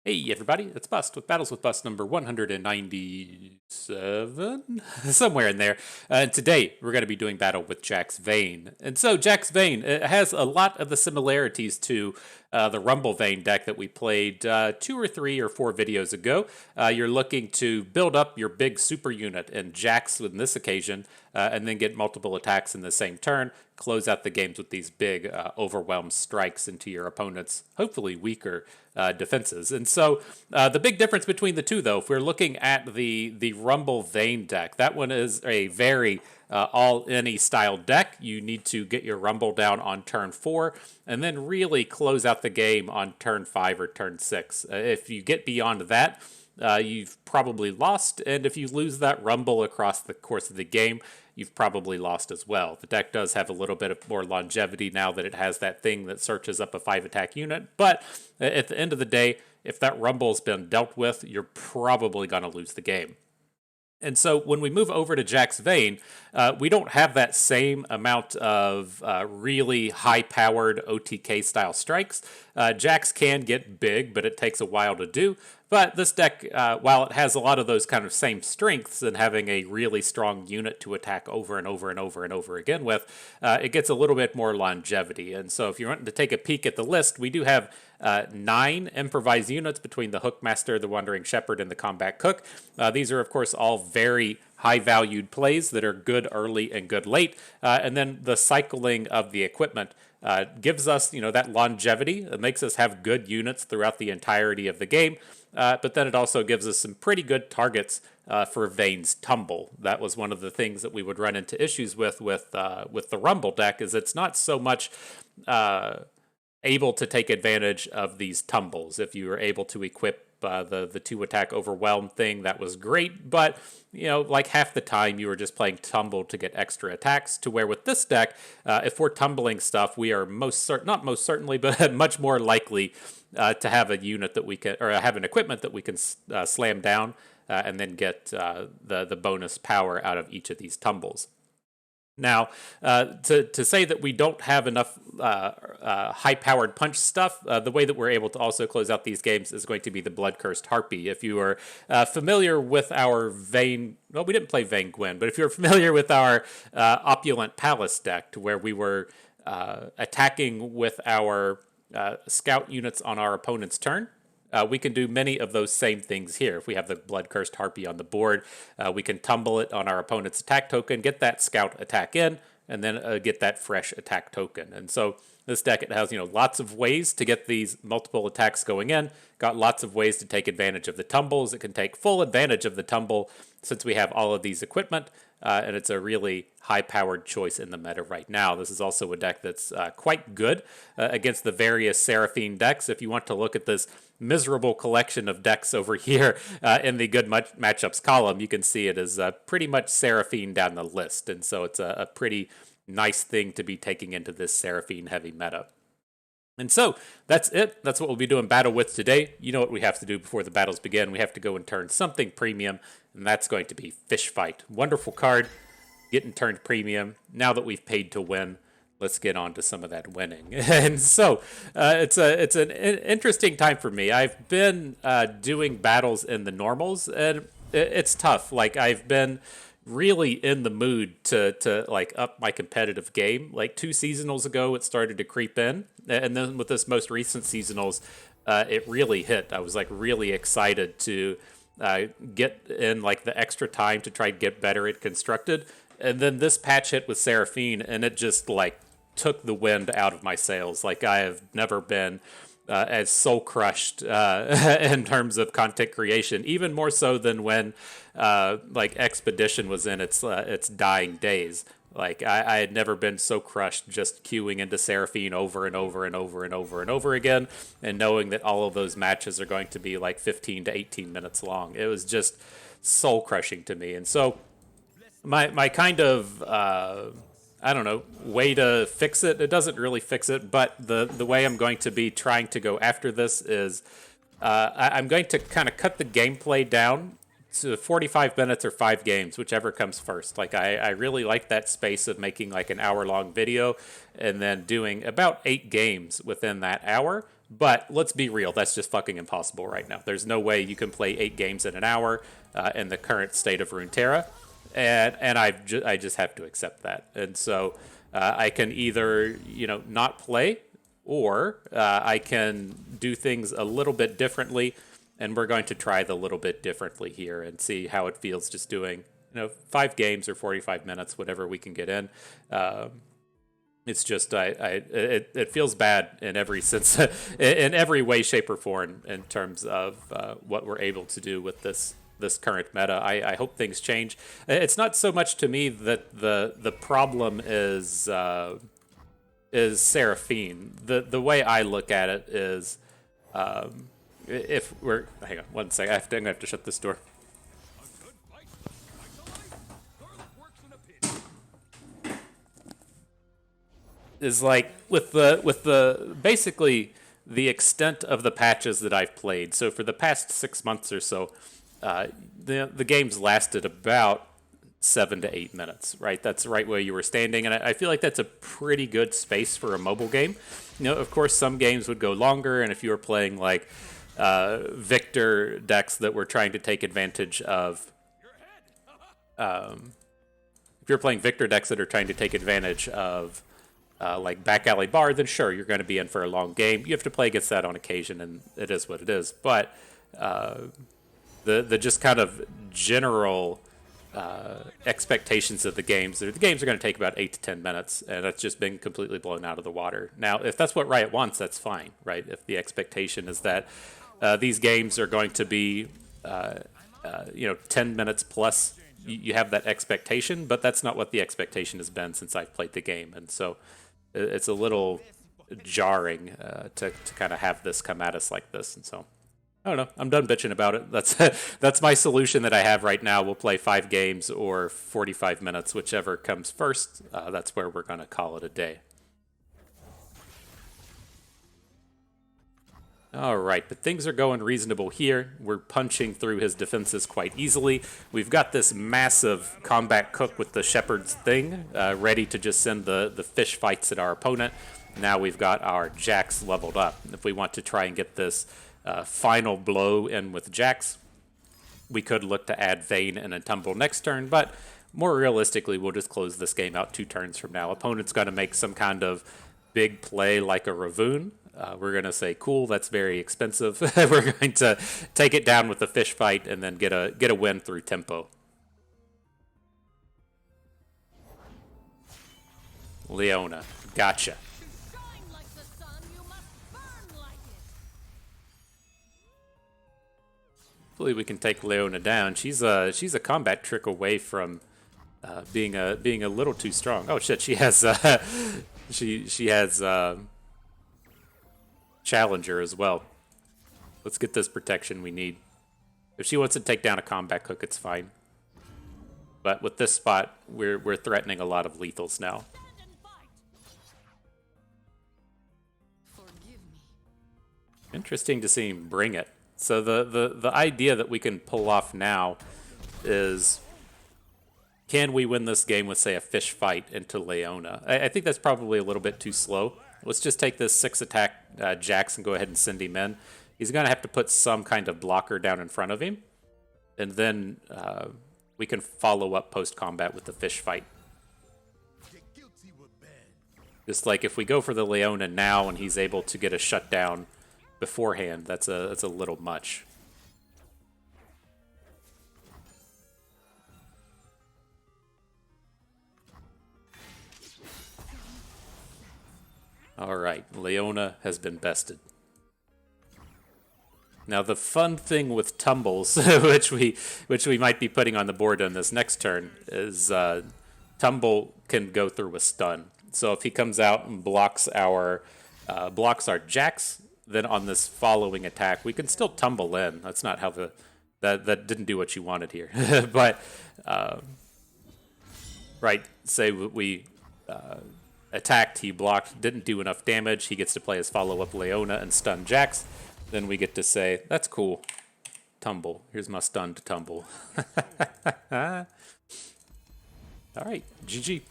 Hey everybody, it's Bust with Battles with Bust number 197, somewhere in there. And today we're going to be doing battle with Jax Vayne. And so Jax Vayne has a lot of the similarities to the Rumble Vayne deck that we played 2 or 3 or 4 videos ago. You're looking to build up your big super unit in Jax in this occasion, and then get multiple attacks in the same turn, close out the games with these big overwhelmed strikes into your opponent's hopefully weaker defenses. And so the big difference between the two, though, if we're looking at the Rumble Vayne deck, that one is a very all any style deck. You need to get your Rumble down on turn 4 and then really close out the game on turn 5 or turn 6. If you get beyond that, you've probably lost, and if you lose that Rumble across the course of the game, you've probably lost as well. The deck does have a little bit of more longevity now that it has that thing that searches up a 5-attack unit, but at the end of the day, if that Rumble's been dealt with, you're probably going to lose the game. And so when we move over to Jax Vayne, we don't have that same amount of really high-powered OTK-style strikes. Jax can get big, but it takes a while to do. But this deck, while it has a lot of those kind of same strengths and having a really strong unit to attack over and over and over and over again with, it gets a little bit more longevity. And so if you're wanting to take a peek at the list, we do have 9 improvised units between the Hookmaster, the Wandering Shepherd, and the Combat Cook. These are, of course, all very high-valued plays that are good early and good late. And then the cycling of the equipment gives us, that longevity. It makes us have good units throughout the entirety of the game. But then it also gives us some pretty good targets for Vayne's Tumble. That was one of the things that we would run into issues with the Rumble deck, is it's not so much able to take advantage of these tumbles. If you were able to equip the 2-attack overwhelm thing, that was great, but like half the time you were just playing tumble to get extra attacks, to where with this deck, if we're tumbling stuff, we are not most certainly, but much more likely to have a unit that we can, or have an equipment that we can slam down and then get the bonus power out of each of these tumbles. Now, to say that we don't have enough high-powered punch stuff, the way that we're able to also close out these games is going to be the Blood-Cursed Harpy. If you are familiar with our Vayne, well, we didn't play Vayne Gwen, but if you're familiar with our Opulent Palace deck, to where we were attacking with our scout units on our opponent's turn, we can do many of those same things here. If we have the Blood-Cursed Harpy on the board, we can tumble it on our opponent's attack token, get that scout attack in, and then get that fresh attack token. And so this deck, it has lots of ways to get these multiple attacks going in, got lots of ways to take advantage of the tumbles. It can take full advantage of the tumble since we have all of these equipment, and it's a really high-powered choice in the meta right now. This is also a deck that's quite good against the various Seraphine decks. If you want to look at this miserable collection of decks over here in the good matchups column, you can see it is pretty much Seraphine down the list, and so it's a pretty nice thing to be taking into this Seraphine heavy meta. And so that's it. That's what we'll be doing battle with today. You know what we have to do before the battles begin. We have to go and turn something premium, and that's going to be Fish Fight. Wonderful card, getting turned premium. Now that we've paid to win, let's get on to some of that winning. And so it's an interesting time for me. I've been doing battles in the normals, and it's tough. Like, I've been really in the mood to like up my competitive game. Like 2 seasonals ago, it started to creep in, and then with this most recent seasonals, it really hit. I was like really excited to get in like the extra time to try to get better at constructed. And then this patch hit with Seraphine, and it just like took the wind out of my sails. Like, I have never been as soul crushed in terms of content creation, even more so than when like Expedition was in its dying days. Like, I had never been so crushed just queuing into Seraphine over and over and over and over and over again, and knowing that all of those matches are going to be like 15 to 18 minutes long. It was just soul crushing to me. And so my kind of I don't know, way to fix it. It doesn't really fix it, but the way I'm going to be trying to go after this is I'm going to kind of cut the gameplay down to 45 minutes or 5 games, whichever comes first. Like, I really like that space of making like an hour-long video and then doing about 8 games within that hour. But let's be real, that's just fucking impossible right now. There's no way you can play 8 games in an hour in the current state of Runeterra, and I just have to accept that. And so I can either not play, or I can do things a little bit differently, and we're going to try the little bit differently here and see how it feels just doing 5 games or 45 minutes, whatever we can get in. It's just it feels bad in every sense, in every way, shape, or form in terms of what we're able to do with this current meta. I hope things change. It's not so much to me that the problem is Seraphine. The way I look at it is, if we're hang on one second, I'm gonna have to shut this door. Is like with the basically the extent of the patches that I've played. So for the past 6 months or so, the games lasted about 7 to 8 minutes, right? That's right where you were standing, and I feel like that's a pretty good space for a mobile game. Of course, some games would go longer, and if you were playing like Victor decks that were trying to take advantage of, if you're playing Victor decks that are trying to take advantage of like back alley bar, then sure, you're going to be in for a long game. You have to play against that on occasion, and it is what it is. But the just kind of general expectations of the games are going to take about 8 to 10 minutes, and that's just been completely blown out of the water. Now, if that's what Riot wants, that's fine, right? If the expectation is that these games are going to be 10 minutes plus, you have that expectation, but that's not what the expectation has been since I've played the game, and so it's a little jarring to kind of have this come at us like this. And so I don't know, I'm done bitching about it. That's my solution that I have right now. We'll play 5 games or 45 minutes, whichever comes first. That's where we're going to call it a day. All right, but things are going reasonable here. We're punching through his defenses quite easily. We've got this massive combat cook with the shepherd's thing, ready to just send the fish fights at our opponent. Now we've got our Jax leveled up. If we want to try and get this final blow in with Jax, we could look to add Vayne and a tumble next turn, but more realistically, we'll just close this game out 2 turns from now. Opponent's going to make some kind of big play like a Ravoon. We're going to say, cool, that's very expensive. We're going to take it down with the fish fight and then get a win through tempo. Leona, gotcha. Hopefully we can take Leona down. She's a combat trick away from being a little too strong. Oh shit, she has she has Challenger as well. Let's get this protection we need. If she wants to take down a combat cook, it's fine. But with this spot, we're threatening a lot of lethals now. Interesting to see him bring it. So the idea that we can pull off now is, can we win this game with, say, a fish fight into Leona? I think that's probably a little bit too slow. Let's just take this 6 attack Jax and go ahead and send him in. He's going to have to put some kind of blocker down in front of him. And then we can follow up post-combat with the fish fight. Just like if we go for the Leona now and he's able to get a shutdown beforehand, that's a little much. All right, Leona has been bested. Now the fun thing with tumbles, which we might be putting on the board on this next turn, is tumble can go through a stun. So if he comes out and blocks our Jax, then on this following attack we can still tumble in. That's not how that didn't do what you wanted here, but right. Say we. Attacked, he blocked, didn't do enough damage. He gets to play his follow-up Leona and stun Jax. Then we get to say, that's cool. Tumble. Here's my stun to tumble. All right, GG.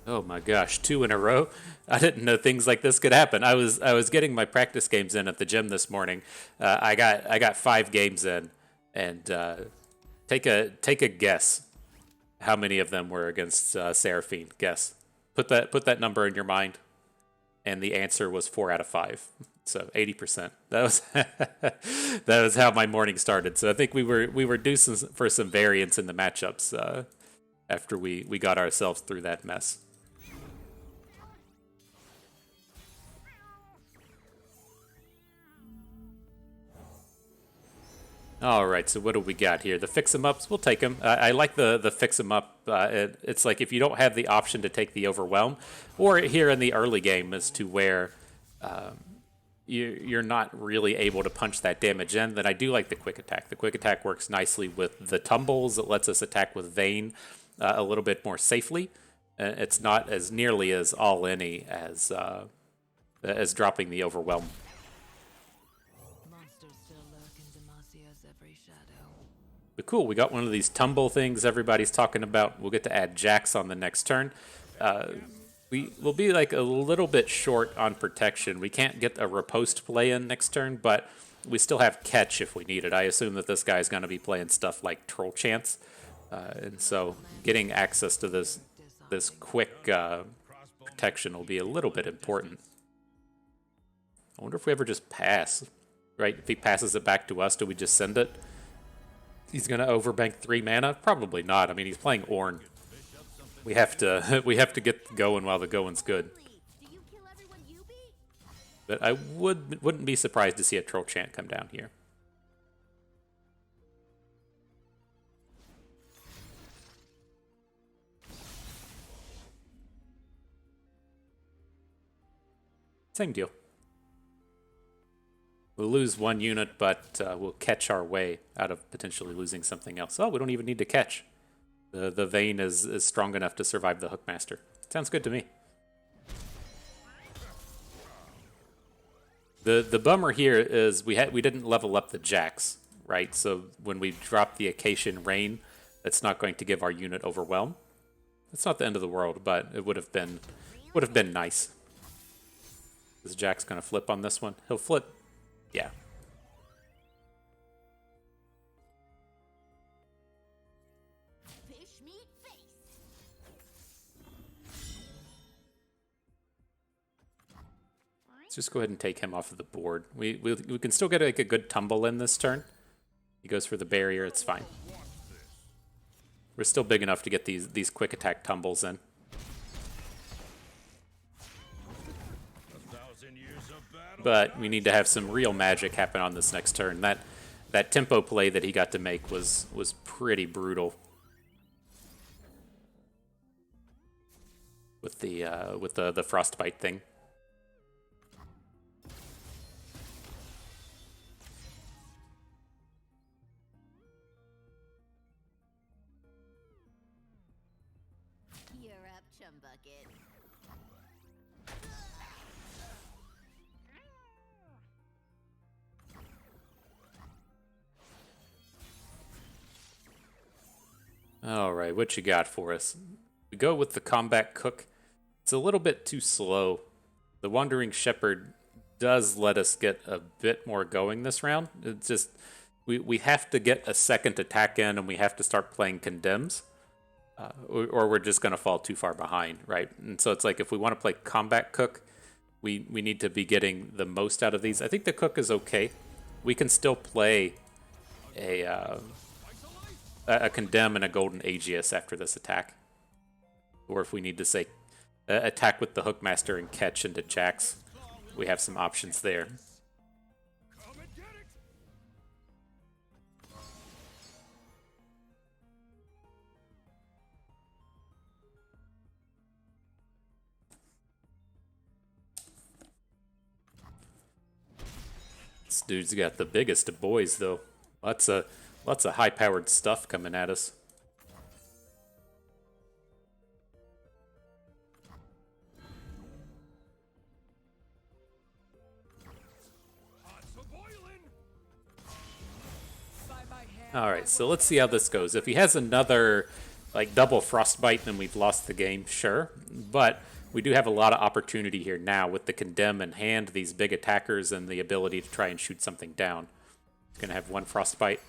Oh my gosh, 2 in a row! I didn't know things like this could happen. I was getting my practice games in at the gym this morning. I got 5 games in, and take a guess how many of them were against Seraphine. Guess. Put that number in your mind, and the answer was 4 out of 5. So 80%. That was that was how my morning started. So I think we were due for some variance in the matchups after we got ourselves through that mess. All right, so what do we got here? The fix 'em ups, we'll take them. I like the fix 'em up. It's like if you don't have the option to take the overwhelm, or here in the early game as to where you're not really able to punch that damage in, then I do like the quick attack. The quick attack works nicely with the tumbles. It lets us attack with Vayne a little bit more safely. It's not as nearly as all-in-y as dropping the overwhelm. But cool, we got one of these tumble things everybody's talking about. We'll get to add Jax on the next turn. We will be like a little bit short on protection. We can't get a riposte play in next turn, but we still have catch if we need it. I assume that this guy's going to be playing stuff like Troll Chance. And so getting access to this quick protection will be a little bit important. I wonder if we ever just pass, right? If he passes it back to us, do we just send it? He's going to overbank 3 mana? Probably not. I mean, he's playing Ornn. We have to we have to get going while the going's good. But I wouldn't be surprised to see a Troll Chant come down here. Same deal. We'll lose 1 unit, but we'll catch our way out of potentially losing something else. Oh, we don't even need to catch. The Vayne is strong enough to survive the Hookmaster. Sounds good to me. The bummer here is we didn't level up the Jax, right? So when we drop the Acacian Rain, that's not going to give our unit overwhelm. It's not the end of the world, but it would have been nice. Is Jax gonna flip on this one? He'll flip. Yeah. Let's just go ahead and take him off of the board. We can still get like a good tumble in this turn. He goes for the barrier, it's fine. We're still big enough to get these quick attack tumbles in. But we need to have some real magic happen on this next turn. That tempo play that he got to make was pretty brutal. With the frostbite thing. You're up, Chumbucket. All right, what you got for us? We go with the Combat Cook. It's a little bit too slow. The Wandering Shepherd does let us get a bit more going this round. It's just we have to get a second attack in, and we have to start playing Condemns, or we're just going to fall too far behind, right? And so it's like if we want to play Combat Cook, we need to be getting the most out of these. I think the Cook is okay. We can still play a Condemn and a Golden Aegis after this attack. Or if we need to, say, attack with the Hookmaster and catch into Jax, we have some options there. This dude's got the biggest of boys, though. Lots of high-powered stuff coming at us. All right, so let's see how this goes. If he has another like double frostbite and we've lost the game, sure. But we do have a lot of opportunity here now with the condemn in hand, these big attackers, and the ability to try and shoot something down. Gonna have one frostbite.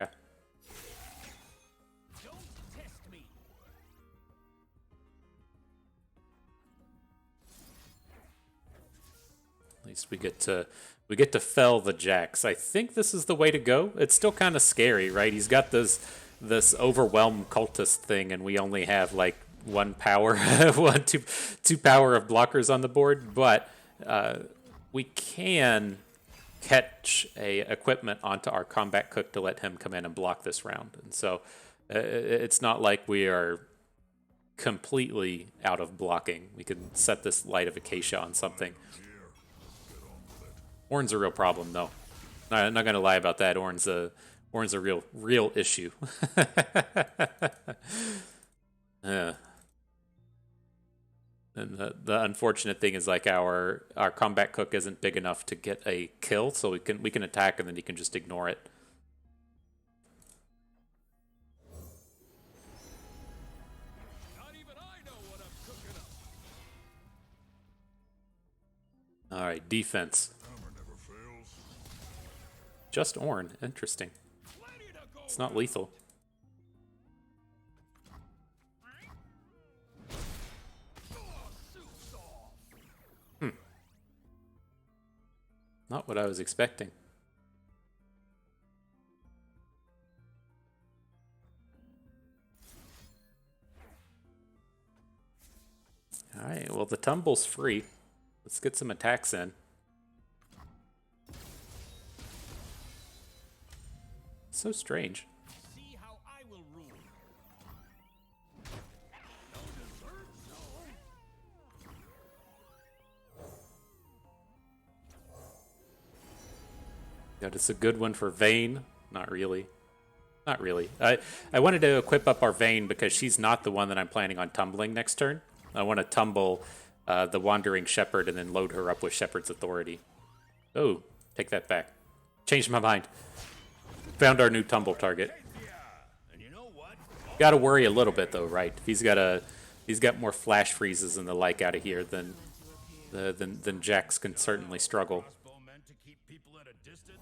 Okay. At least we get to fell the Jax. I think this is the way to go. It's still kind of scary, right? He's got this overwhelm cultist thing, and we only have like one power, two power of blockers on the board. But we can catch a equipment onto our combat cook to let him come in and block this round. And so it's not like we are completely out of blocking. We can set this Light of Acacia on something. Ornn's a real problem, though. I'm not gonna lie about that. Ornn's a real issue. And the unfortunate thing is, like, our combat cook isn't big enough to get a kill, so we can attack and then he can just ignore it. Not even I know what I'm cooking up. All right, defense. Just Ornn. Interesting. It's not lethal. Not what I was expecting. Alright, well, the tumble's free. Let's get some attacks in. So strange. See how I will rule. God, it's a good one for Vayne. Not really. Not really. I wanted to equip up our Vayne because she's not the one that I'm planning on tumbling next turn. I want to tumble the Wandering Shepherd and then load her up with Shepherd's Authority. Oh, take that back. Changed my mind. Found our new tumble target. And you know what? Got to worry a little bit though, right? He's got more flash freezes and the like out of here than Jax can certainly struggle. Meant to keep people at a distance.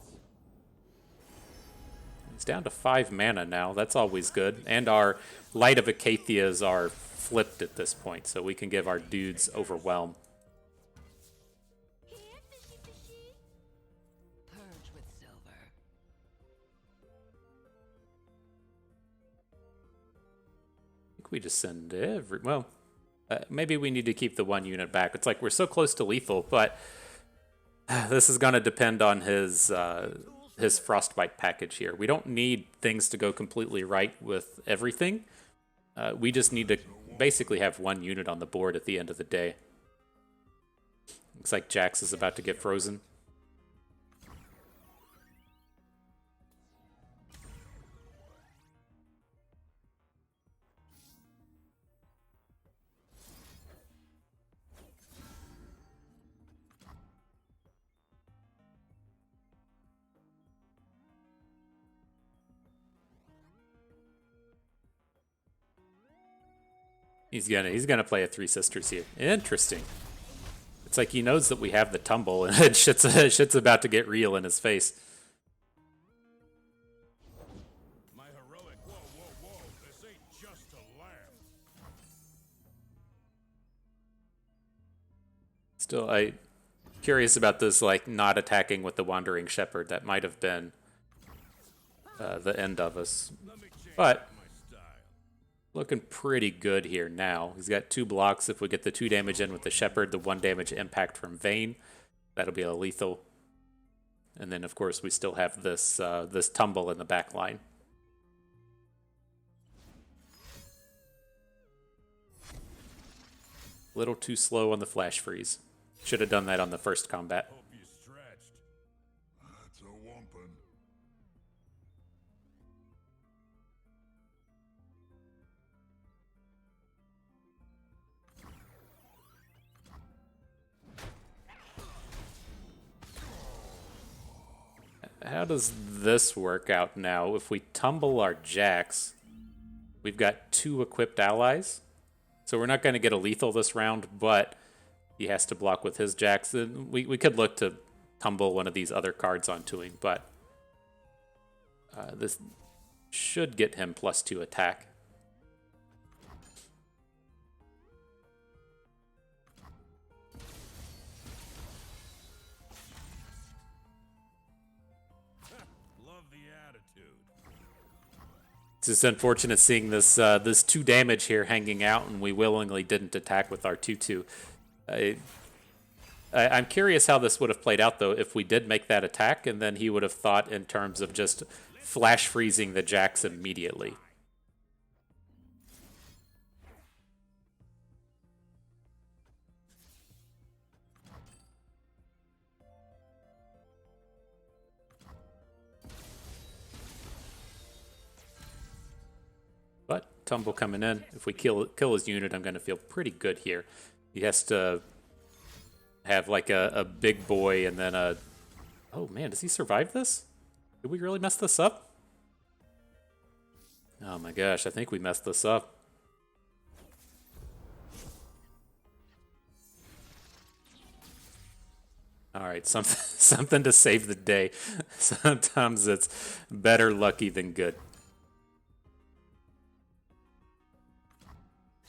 He's down to 5 mana now. That's always good. And our Light of Acacias are flipped at this point, so we can give our dudes Overwhelm. Here, fishy fishy. Purge with silver. I think we just send well, maybe we need to keep the 1 unit back. It's like we're so close to lethal, but this is going to depend on his Frostbite package here. We don't need things to go completely right with everything. We just need to basically have 1 unit on the board at the end of the day. Looks like Jax is about to get frozen. He's gonna play a Three Sisters here. Interesting. It's like he knows that we have the tumble, and shit's about to get real in his face. My heroic, whoa, this ain't just a lamb. Still, I curious about this, like, not attacking with the Wandering Shepherd. That might have been the end of us. But looking pretty good here now. He's got 2 blocks. If we get the 2 damage in with the Shepherd, the 1 damage impact from Vayne, that'll be a lethal. And then, of course, we still have this this tumble in the back line. Little too slow on the flash freeze. Should have done that on the first combat. Hope you stretched. That's a wumpin'. How does this work out now? If we tumble our Jax, We've got 2 equipped allies. So we're not going to get a lethal this round, but he has to block with his Jax. We could look to tumble one of these other cards onto him, but this should get him +2 attack. Love the attitude. It's just unfortunate seeing this 2 damage here hanging out, and we willingly didn't attack with our 2/2. I'm curious how this would have played out, though, if we did make that attack, and then he would have thought in terms of just flash freezing the Jax immediately. But tumble coming in. If we kill his unit, I'm going to feel pretty good here. He has to have like a big boy and then a... Oh man, does he survive this? Did we really mess this up? Oh my gosh, I think we messed this up. Alright, something to save the day. Sometimes it's better lucky than good.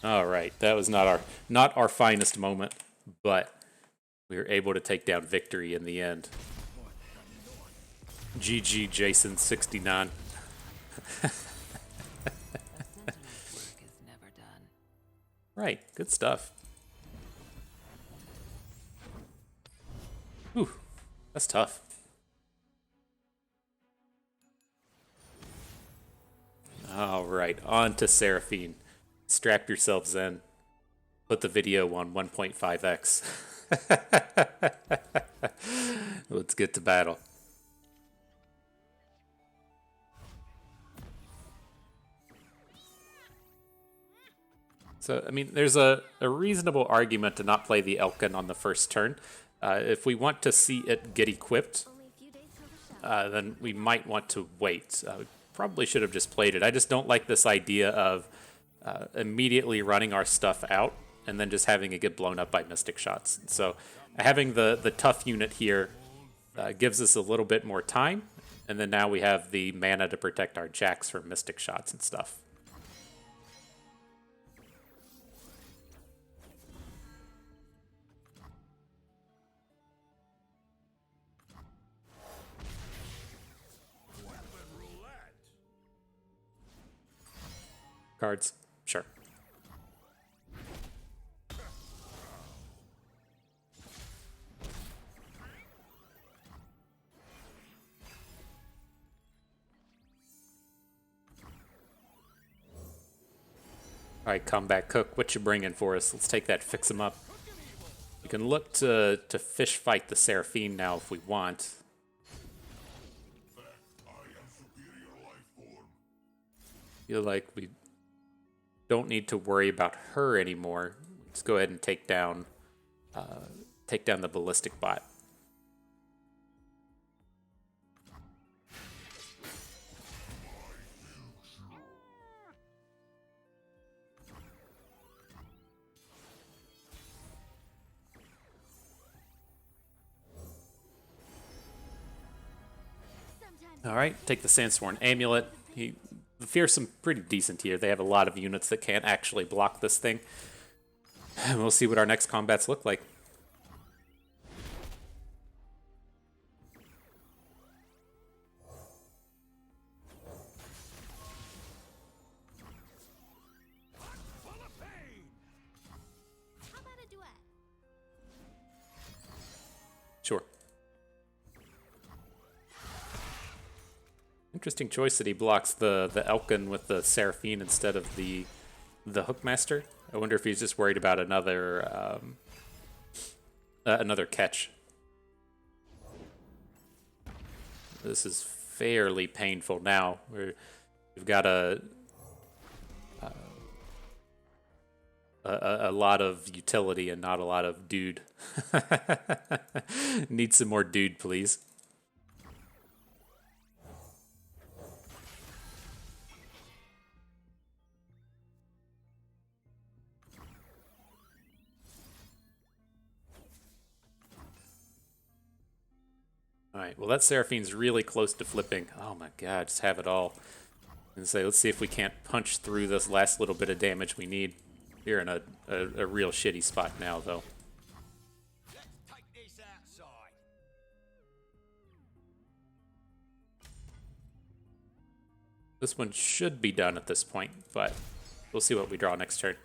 Alright, that was not our finest moment, but we were able to take down victory in the end. GG Jason 69. Right, good stuff. Whew, that's tough. All right, on to Seraphine. Strap yourselves in. Put the video on 1.5x. Let's get to battle. So, I mean, there's a reasonable argument to not play the Elkin on the first turn. If we want to see it get equipped, then we might want to wait. We probably should have just played it. I just don't like this idea of immediately running our stuff out and then just having it get blown up by Mystic Shots. So having the tough unit here gives us a little bit more time, and then now we have the mana to protect our Jax from Mystic Shots and stuff. Cards, sure. All right, Combat Cook, what you bringing for us? Let's take that, fix him up. We can look to fish fight the Seraphine now if we want. Feel like we don't need to worry about her anymore. Let's go ahead and take down the ballistic bot. All right, take the Sandsworn Amulet. The Fearsome pretty decent here. They have a lot of units that can't actually block this thing. And we'll see what our next combats look like. Sure. Interesting choice that he blocks the Elkin with the Seraphine instead of the Hookmaster. I wonder if he's just worried about another catch. This is fairly painful now. We've got a lot of utility and not a lot of dude. Need some more dude, please. Alright, well that Seraphine's really close to flipping. Oh my god, just have it all. And say, let's see if we can't punch through this last little bit of damage we need. We're in a real shitty spot now, though. Let's take this outside. This one should be done at this point, but we'll see what we draw next turn.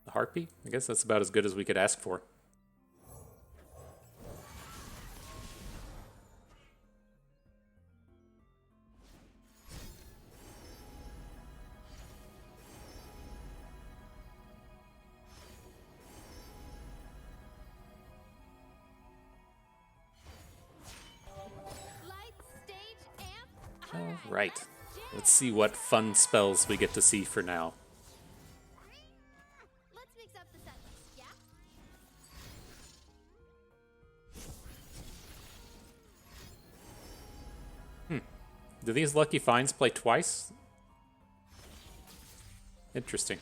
The Harpy? I guess that's about as good as we could ask for. Light stage amp. All right. Let's see what fun spells we get to see for now. Let's mix up the set list, yeah? Do these Lucky Finds play twice? Interesting.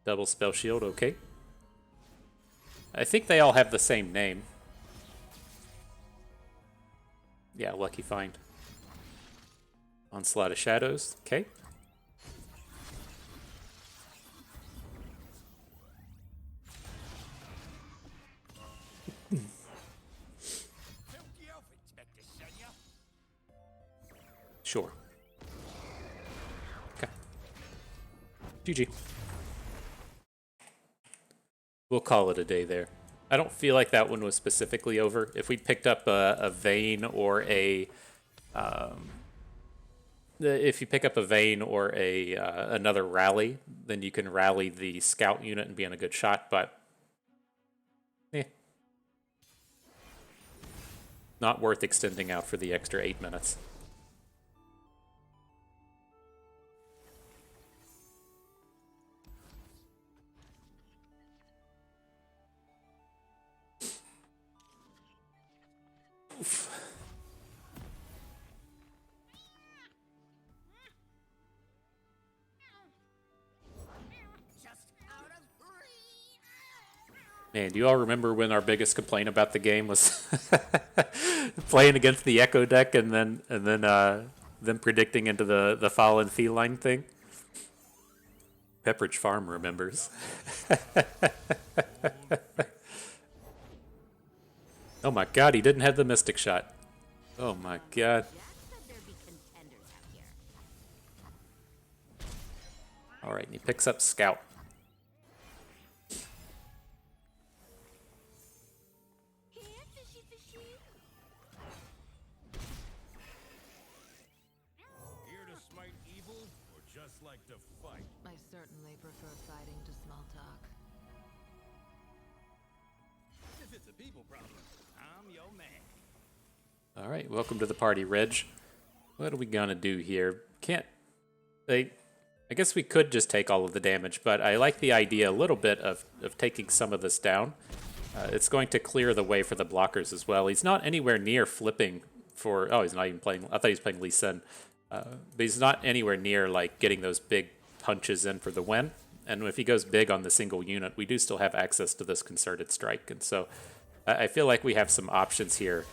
Double Spell Shield, okay. I think they all have the same name. Yeah, Lucky Find. Onslaught of Shadows, okay. Filthy elf, Inspector Senya. Sure. Okay. GG. We'll call it a day there. I don't feel like that one was specifically over. If we picked up a Vayne or a... if you pick up a Vayne or a another rally, then you can rally the scout unit and be on a good shot, but... not worth extending out for the extra 8 minutes. Man, do you all remember when our biggest complaint about the game was playing against the Echo deck and then them predicting into the Fallen Feline thing? Pepperidge Farm remembers. Oh my god, he didn't have the Mystic Shot. Oh my god. Alright, and he picks up Scout. Here to smite evil, or just like to fight? I certainly prefer fighting to small talk. If it's a people problem, I'm your man. Alright, welcome to the party, Reg. What are we gonna do here? I guess we could just take all of the damage, but I like the idea a little bit of taking some of this down. It's going to clear the way for the blockers as well. He's not anywhere near flipping for... Oh, he's not even playing... I thought he was playing Lee Sin. But he's not anywhere near like getting those big punches in for the win. And if he goes big on the single unit, we do still have access to this concerted strike. And so I feel like we have some options here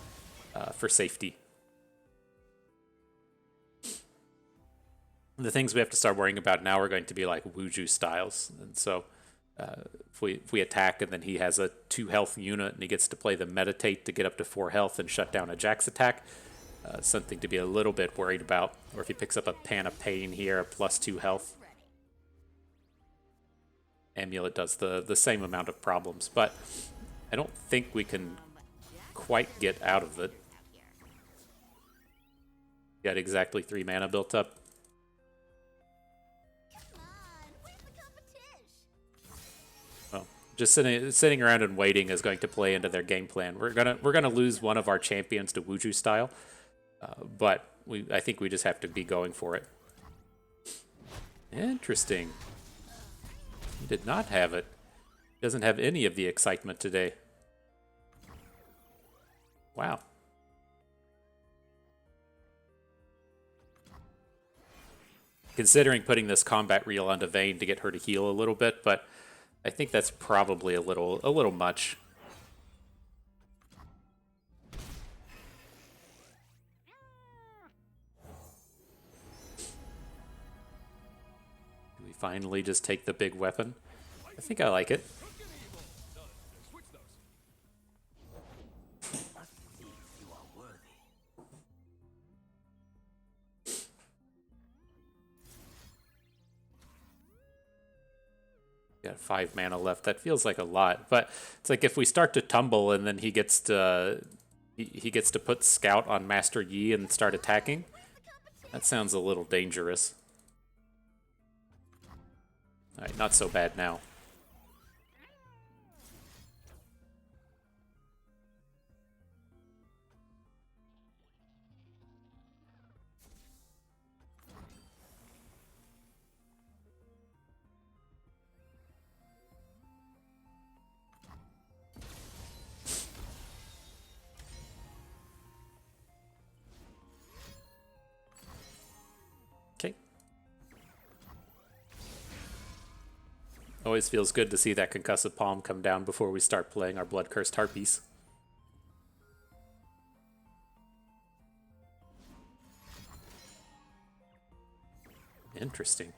for safety. The things we have to start worrying about now are going to be like Wuju styles. And so if we attack and then he has a 2 health unit and he gets to play the Meditate to get up to 4 health and shut down a Jax attack, something to be a little bit worried about. Or if he picks up a Pan of Pain here, a +2 health. Amulet does the same amount of problems, but I don't think we can quite get out of it. Got exactly 3 mana built up. Well, just sitting around and waiting is going to play into their game plan. We're gonna lose one of our champions to Wuju style, but I think we just have to be going for it. Interesting. He did not have it. He doesn't have any of the excitement today. Wow. Considering putting this combat reel onto Vayne to get her to heal a little bit, but I think that's probably a little much. Finally just take the big weapon. I think I like it. Got 5 mana left. That feels like a lot, but it's like if we start to tumble and then he gets to put Scout on Master Yi and start attacking. That sounds a little dangerous. All right, not so bad now. Okay. Always feels good to see that concussive palm come down before we start playing our blood-cursed harpies. Interesting.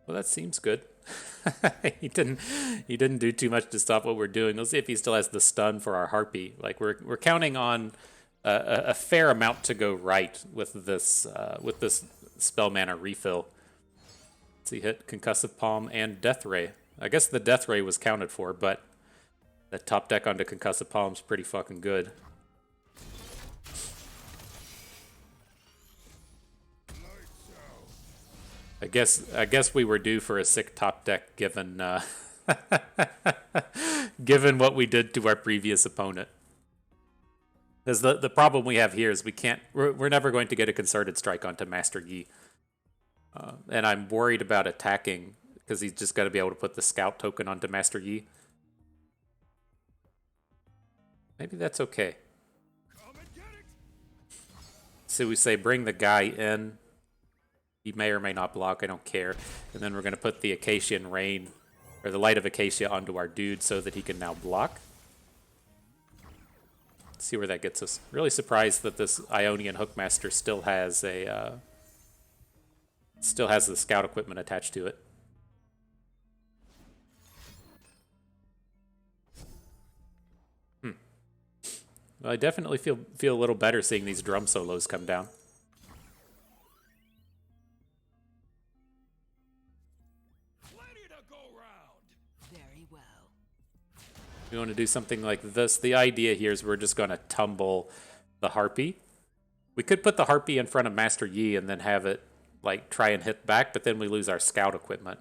Well, that seems good. he didn't do too much to stop what we're doing. Let's see if he still has the stun for our harpy. Like we're counting on a fair amount to go right with this spell mana refill. Let's see, hit concussive palm and death ray. I guess the death ray was counted for, but the top deck onto concussive palm's pretty fucking good. I guess we were due for a sick top deck given given what we did to our previous opponent. Because the problem we have here is we're never going to get a concerted strike onto Master Yi. And I'm worried about attacking because he's just got to be able to put the scout token onto Master Yi. Maybe that's okay. So we say bring the guy in. He may or may not block, I don't care. And then we're going to put the Acacian Rain, or the Light of Acacia, onto our dude so that he can now block. Let's see where that gets us. Really surprised that this Ionian Hookmaster still has the scout equipment attached to it. Well, I definitely feel a little better seeing these drum solos come down. We want to do something like this. The idea here is we're just going to tumble the Harpy. We could put the Harpy in front of Master Yi and then have it like try and hit back, but then we lose our scout equipment.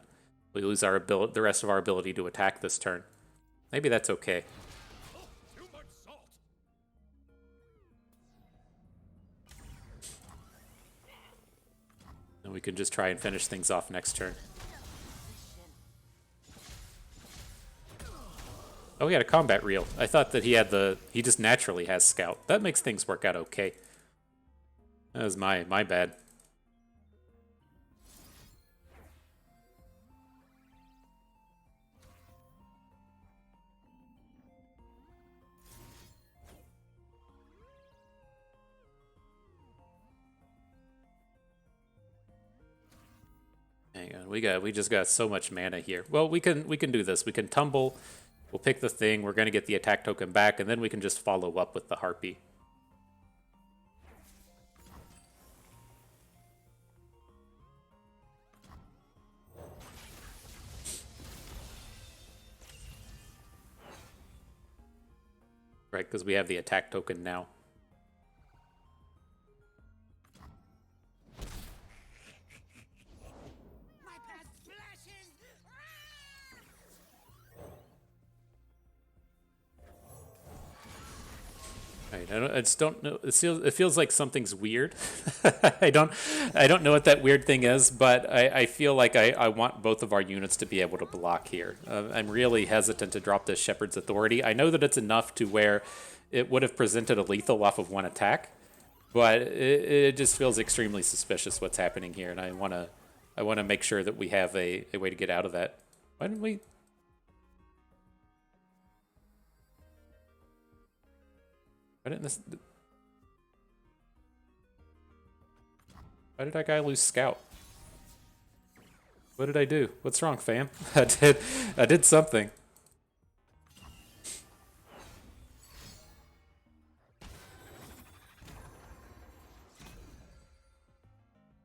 We lose our the rest of our ability to attack this turn. Maybe that's okay. Too much salt. And we can just try and finish things off next turn. Oh, he had a combat reel. I thought that he just naturally has scout. That makes things work out okay. That was my bad. Hang on, we just got so much mana here. Well, we can do this. We can tumble. We'll pick the thing, we're going to get the attack token back, and then we can just follow up with the Harpy. Right, because we have the attack token now. I just don't know. It feels like something's weird. I don't know what that weird thing is, but I feel like I want both of our units to be able to block here. I'm really hesitant to drop this Shepherd's Authority. I know that it's enough to where it would have presented a lethal off of one attack, but it just feels extremely suspicious what's happening here, and I wanna make sure that we have a way to get out of that. Why didn't we? Why didn't this? Why did that guy lose scout? What did I do? What's wrong, fam? I did something.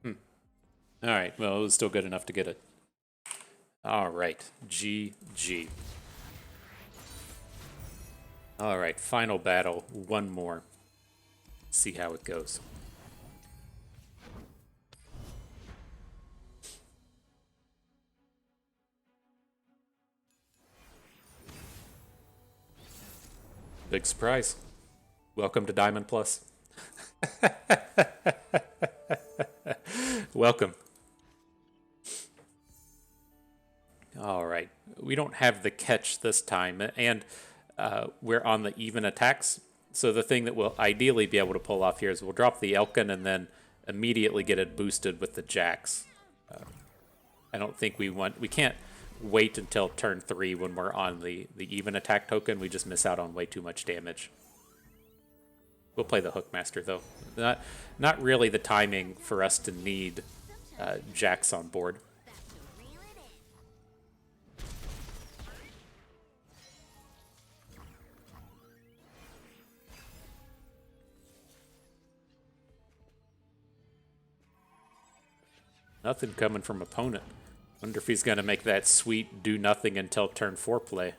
All right. Well, it was still good enough to get it. All right. GG. All right. Final battle. One more. See how it goes. Big surprise. Welcome to Diamond Plus. Welcome. All right. We don't have the catch this time, and we're on the even attacks. So the thing that we'll ideally be able to pull off here is we'll drop the Elkin and then immediately get it boosted with the Jax. I don't think we can't wait until turn 3 when we're on the even attack token. We just miss out on way too much damage. We'll play the Hookmaster though. Not really the timing for us to need Jax on board. Nothing coming from opponent. Wonder if he's gonna make that sweet do nothing until turn 4 play.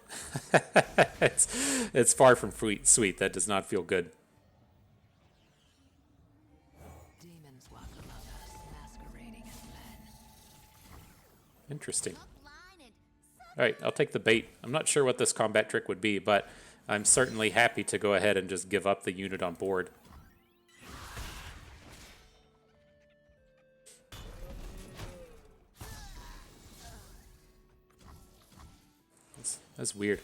it's far from sweet. That does not feel good. Demons walk among us, masquerading as men. Interesting. Alright, I'll take the bait. I'm not sure what this combat trick would be, but I'm certainly happy to go ahead and just give up the unit on board. That's weird.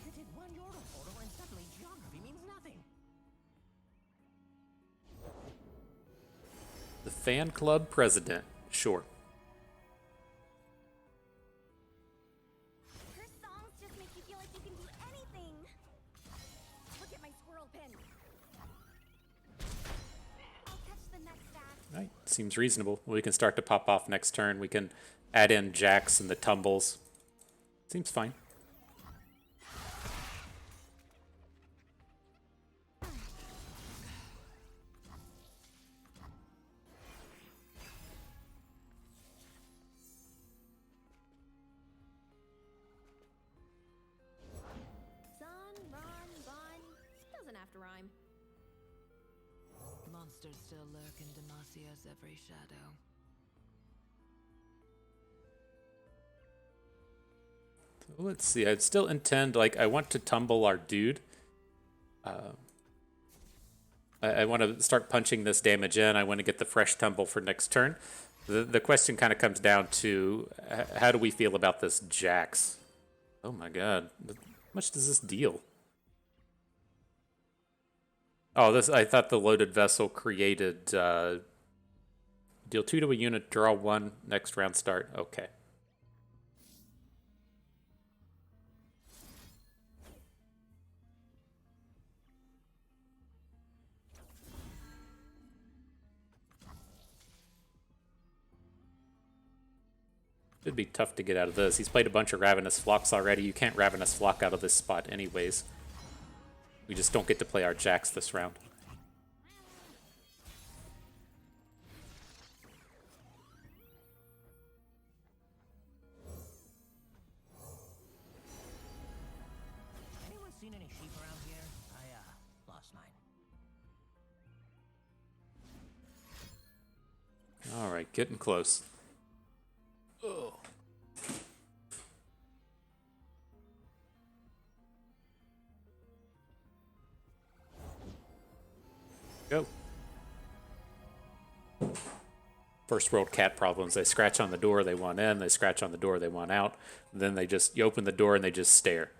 You did one Yordle photo and suddenly geography means nothing. The fan club president. Sure. Her songs just make you feel like you can do anything. Look at my squirrel pin. I'll catch the next act. Right, seems reasonable. We can start to pop off next turn. We can add in Jax and the tumbles. Seems fine. Sun, run, bun. Doesn't have to rhyme. Monsters still lurk in Demasia's every shadow. Let's see. I'd still intend, like, I want to tumble our dude. I want to start punching this damage in. I want to get the fresh tumble for next turn. The question kind of comes down to how do we feel about this Jax? Oh my god. How much does this deal? Oh, I thought the loaded vessel created deal 2 to a unit, draw 1, next round start. Okay. It'd be tough to get out of this. He's played a bunch of Ravenous Flocks already. You can't Ravenous Flock out of this spot anyways. We just don't get to play our Jax this round. Anyone seen any sheep around here? I lost mine. All right, getting close. Oh. Go. first world cat problems. They scratch on the door, they want in. They scratch on the door, they want out. Then you open the door and they just stare.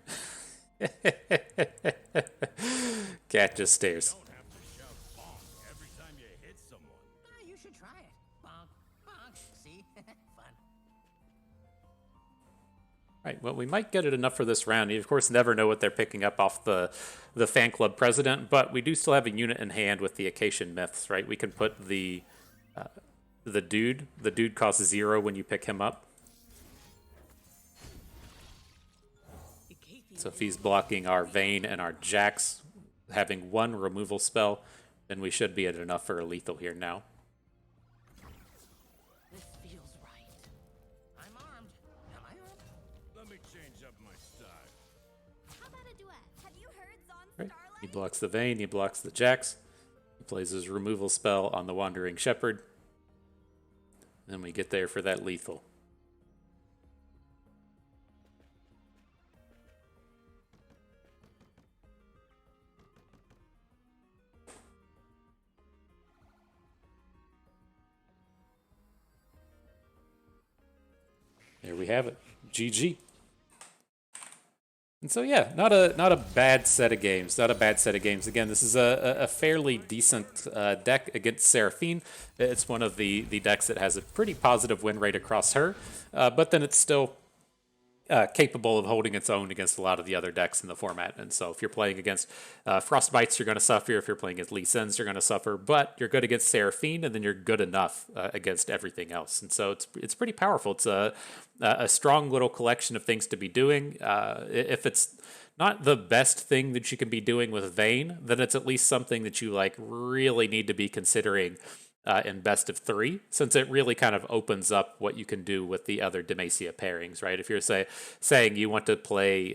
Cat just stares. Don't have to shout bonk every time you hit someone. Ah, you should try it. Bonk, bonk. See? Fun. Right, well, we might get it enough for this round. You, of course, never know what they're picking up off the fan club president, but we do still have a unit in hand with the Acacian Myths, right? We can put the dude. The dude costs 0 when you pick him up. So if he's blocking our Vayne and our Jax, having 1 removal spell, then we should be at enough for a lethal here now. This feels right. I'm armed. Am I armed? Let me change up my style. How about a duet? Have you heard Zon's Right. Starlight? He blocks the Vayne, he blocks the Jax. He plays his removal spell on the Wandering Shepherd. Then we get there for that lethal. There we have it. GG. And so yeah, not a bad set of games. Not a bad set of games. Again, this is a fairly decent deck against Seraphine. It's one of the decks that has a pretty positive win rate across her, but then it's still capable of holding its own against a lot of the other decks in the format. And so if you're playing against Frostbites, you're going to suffer. If you're playing against Lee Sins, you're going to suffer. But you're good against Seraphine, and then you're good enough against everything else. And so it's pretty powerful. It's a strong little collection of things to be doing. If it's not the best thing that you can be doing with Vayne, then it's at least something that you like really need to be considering in best of 3, since it really kind of opens up what you can do with the other Demacia pairings, right? If you're saying you want to play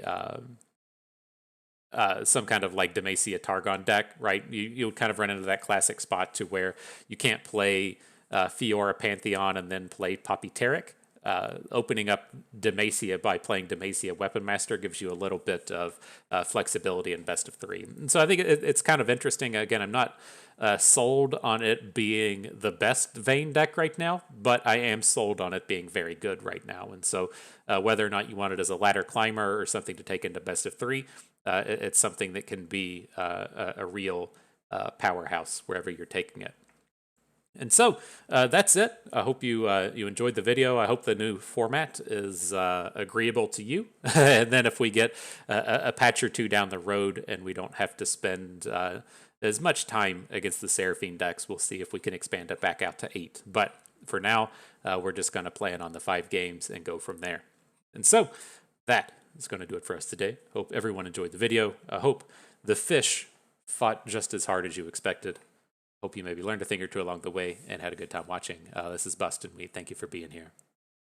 some kind of like Demacia Targon deck, right? You kind of run into that classic spot to where you can't play Fiora Pantheon and then play Poppy Taric. Opening up Demacia by playing Demacia Weapon Master gives you a little bit of flexibility in best of 3. And so I think it's kind of interesting. Again, I'm not sold on it being the best Vayne deck right now, but I am sold on it being very good right now. And so whether or not you want it as a ladder climber or something to take into best of 3, it's something that can be a real powerhouse wherever you're taking it. And so that's it. I hope you enjoyed the video. I hope the new format is agreeable to you. And then if we get a patch or 2 down the road and we don't have to spend as much time against the Seraphine decks, we'll see if we can expand it back out to 8. But for now, we're just going to plan on the 5 games and go from there. And so that is going to do it for us today. Hope everyone enjoyed the video. I hope the fish fought just as hard as you expected. Hope you maybe learned a thing or 2 along the way and had a good time watching. This is Bust, and we thank you for being here.